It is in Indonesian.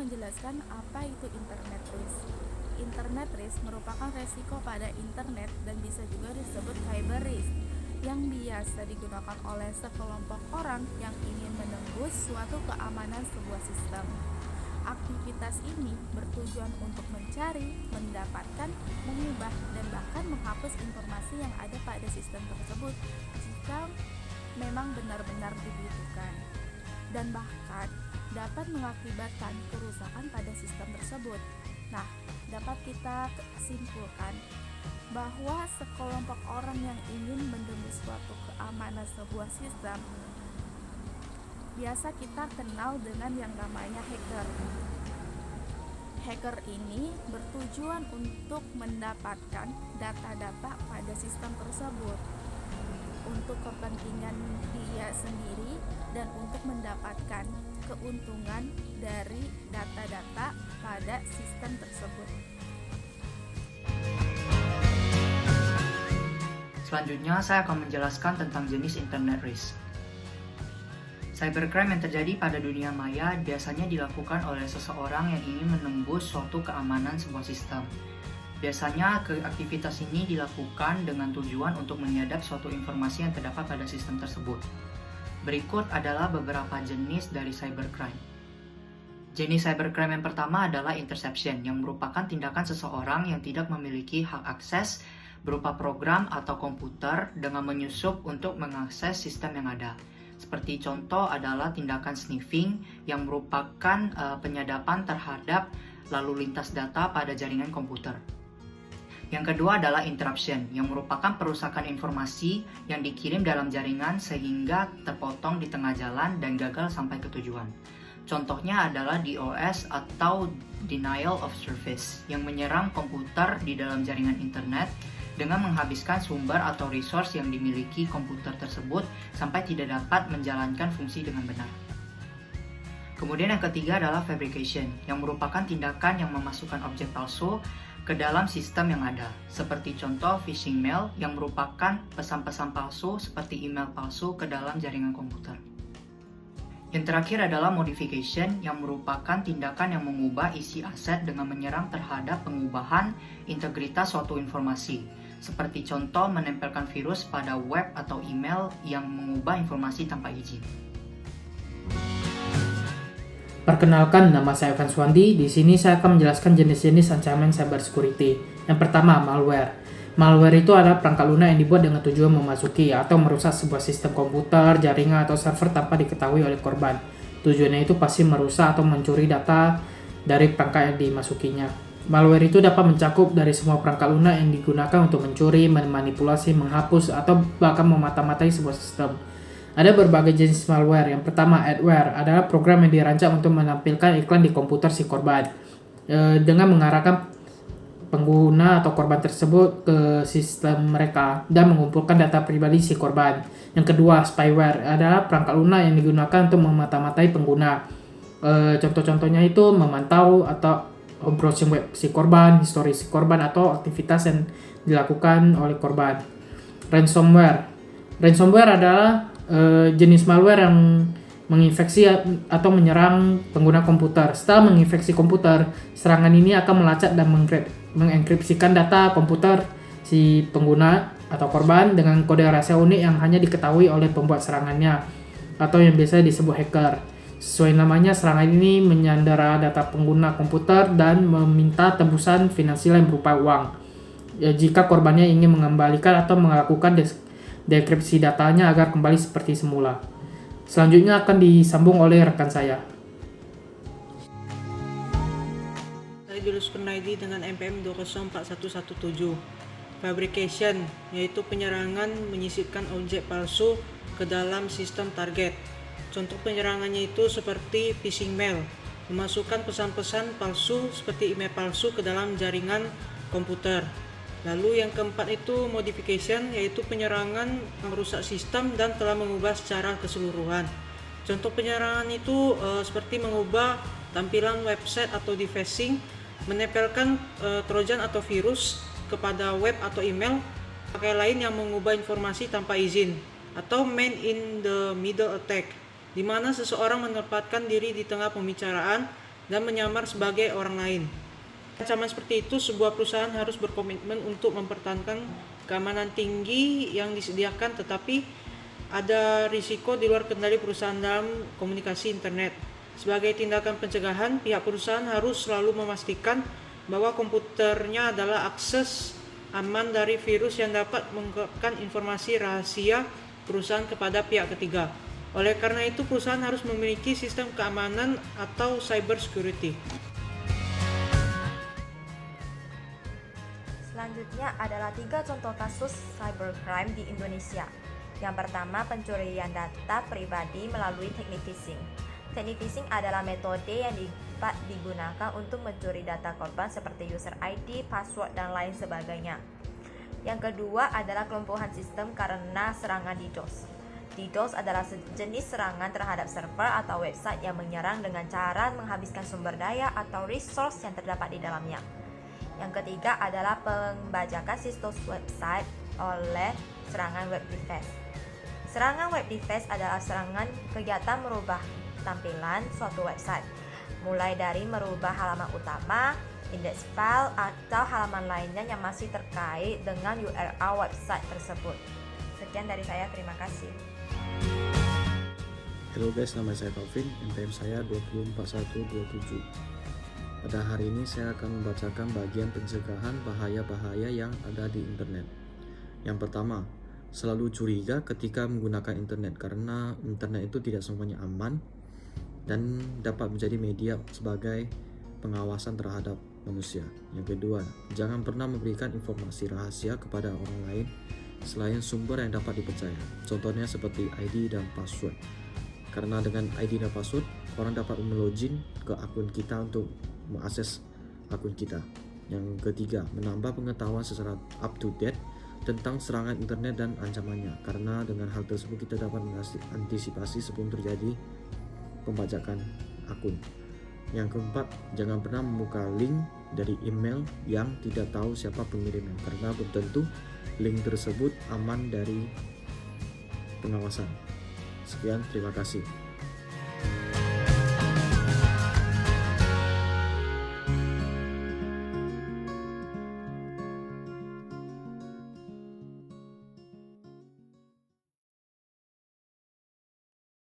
menjelaskan apa itu internet risk. Internet risk merupakan resiko pada internet dan bisa juga disebut cyber risk yang biasa digunakan oleh sekelompok orang yang ingin menembus suatu keamanan sebuah sistem. Aktivitas ini bertujuan untuk mencari, mendapatkan, mengubah, dan bahkan menghapus informasi yang ada pada sistem tersebut jika memang benar-benar dibutuhkan, dan bahkan dapat mengakibatkan kerusakan pada sistem tersebut. Nah, dapat kita simpulkan bahwa sekelompok orang yang ingin menembus suatu keamanan sebuah sistem biasa kita kenal dengan yang namanya hacker. Hacker ini bertujuan untuk mendapatkan data-data pada sistem tersebut untuk kepentingan dia sendiri dan untuk mendapatkan keuntungan dari data-data pada sistem tersebut. Selanjutnya, saya akan menjelaskan tentang jenis internet risk. Cybercrime yang terjadi pada dunia maya biasanya dilakukan oleh seseorang yang ingin menembus suatu keamanan sebuah sistem. Biasanya, aktivitas ini dilakukan dengan tujuan untuk menyadap suatu informasi yang terdapat pada sistem tersebut. Berikut adalah beberapa jenis dari cybercrime. Jenis cybercrime yang pertama adalah interception, yang merupakan tindakan seseorang yang tidak memiliki hak akses berupa program atau komputer dengan menyusup untuk mengakses sistem yang ada. Seperti contoh adalah tindakan sniffing yang merupakan penyadapan terhadap lalu lintas data pada jaringan komputer. Yang kedua adalah interruption, yang merupakan perusakan informasi yang dikirim dalam jaringan sehingga terpotong di tengah jalan dan gagal sampai ke tujuan. Contohnya adalah DOS atau Denial of Service, yang menyerang komputer di dalam jaringan internet dengan menghabiskan sumber atau resource yang dimiliki komputer tersebut sampai tidak dapat menjalankan fungsi dengan benar. Kemudian yang ketiga adalah fabrication, yang merupakan tindakan yang memasukkan objek palsu ke dalam sistem yang ada, seperti contoh phishing mail yang merupakan pesan-pesan palsu seperti email palsu ke dalam jaringan komputer. Yang terakhir adalah modification, yang merupakan tindakan yang mengubah isi aset dengan menyerang terhadap pengubahan integritas suatu informasi, seperti contoh menempelkan virus pada web atau email yang mengubah informasi tanpa izin. Perkenalkan, nama saya Evan Swandi. Di sini saya akan menjelaskan jenis-jenis ancaman cybersecurity. Yang pertama, malware. Malware itu adalah perangkat lunak yang dibuat dengan tujuan memasuki atau merusak sebuah sistem komputer, jaringan, atau server tanpa diketahui oleh korban. Tujuannya itu pasti merusak atau mencuri data dari perangkat yang dimasukinya. Malware itu dapat mencakup dari semua perangkat lunak yang digunakan untuk mencuri, memanipulasi, menghapus, atau bahkan memata-matai sebuah sistem. Ada berbagai jenis malware. Yang pertama, adware adalah program yang dirancang untuk menampilkan iklan di komputer si korban dengan mengarahkan pengguna atau korban tersebut ke sistem mereka dan mengumpulkan data pribadi si korban. Yang kedua, spyware adalah perangkat lunak yang digunakan untuk memata-matai pengguna. Contoh-contohnya itu memantau atau browsing web si korban, histori si korban, atau aktivitas yang dilakukan oleh korban. Ransomware adalah jenis malware yang menginfeksi atau menyerang pengguna komputer. Setelah menginfeksi komputer, serangan ini akan melacak dan mengenkripsikan data komputer si pengguna atau korban dengan kode rahasia unik yang hanya diketahui oleh pembuat serangannya atau yang biasa disebut hacker. Sesuai namanya, serangan ini menyandera data pengguna komputer dan meminta tebusan finansial yang berupa uang jika korbannya ingin mengembalikan atau melakukan dekripsi datanya agar kembali seperti semula. Selanjutnya akan disambung oleh rekan saya. Saya Julius Kurnaidi dengan NPM 204117. Fabrication, yaitu penyerangan menyisipkan objek palsu ke dalam sistem target. Contoh penyerangannya itu seperti phishing mail, memasukkan pesan-pesan palsu seperti email palsu ke dalam jaringan komputer. Lalu yang keempat itu modification, yaitu penyerangan merusak sistem dan telah mengubah secara keseluruhan. Contoh penyerangan itu seperti mengubah tampilan website atau defacing, menempelkan trojan atau virus kepada web atau email, pakai lain yang mengubah informasi tanpa izin, atau man in the middle attack, di mana seseorang menempatkan diri di tengah pembicaraan dan menyamar sebagai orang lain. Ancaman seperti itu, sebuah perusahaan harus berkomitmen untuk mempertahankan keamanan tinggi yang disediakan, tetapi ada risiko di luar kendali perusahaan dalam komunikasi internet. Sebagai tindakan pencegahan, pihak perusahaan harus selalu memastikan bahwa komputernya adalah akses aman dari virus yang dapat mengungkapkan informasi rahasia perusahaan kepada pihak ketiga. Oleh karena itu, perusahaan harus memiliki sistem keamanan atau cyber security. Selanjutnya adalah 3 contoh kasus cybercrime di Indonesia. Yang pertama, pencurian data pribadi melalui teknik phishing. Teknik phishing adalah metode yang dapat digunakan untuk mencuri data korban seperti user ID, password, dan lain sebagainya. Yang kedua adalah kelumpuhan sistem karena serangan DDoS. DDoS adalah sejenis serangan terhadap server atau website yang menyerang dengan cara menghabiskan sumber daya atau resource yang terdapat di dalamnya. Yang ketiga adalah pembajakan situs website oleh serangan web defense. Serangan web defense adalah serangan kegiatan merubah tampilan suatu website, mulai dari merubah halaman utama, index file, atau halaman lainnya yang masih terkait dengan URL website tersebut. Sekian dari saya, terima kasih. Halo guys, nama saya Taufik, NPM saya 204127. Pada hari ini saya akan membacakan bagian pencegahan bahaya-bahaya yang ada di internet. Yang pertama, selalu curiga ketika menggunakan internet karena internet itu tidak semuanya aman dan dapat menjadi media sebagai pengawasan terhadap manusia. Yang kedua, jangan pernah memberikan informasi rahasia kepada orang lain selain sumber yang dapat dipercaya. Contohnya seperti ID dan password. Karena dengan ID dan password, orang dapat melogin ke akun kita untuk mengakses akun kita. Yang ketiga, menambah pengetahuan secara up to date tentang serangan internet dan ancamannya. Karena dengan hal tersebut kita dapat mengantisipasi sebelum terjadi pembajakan akun. Yang keempat, jangan pernah membuka link dari email yang tidak tahu siapa pengirimnya, karena belum tentu link tersebut aman dari pengawasan. Sekian, terima kasih.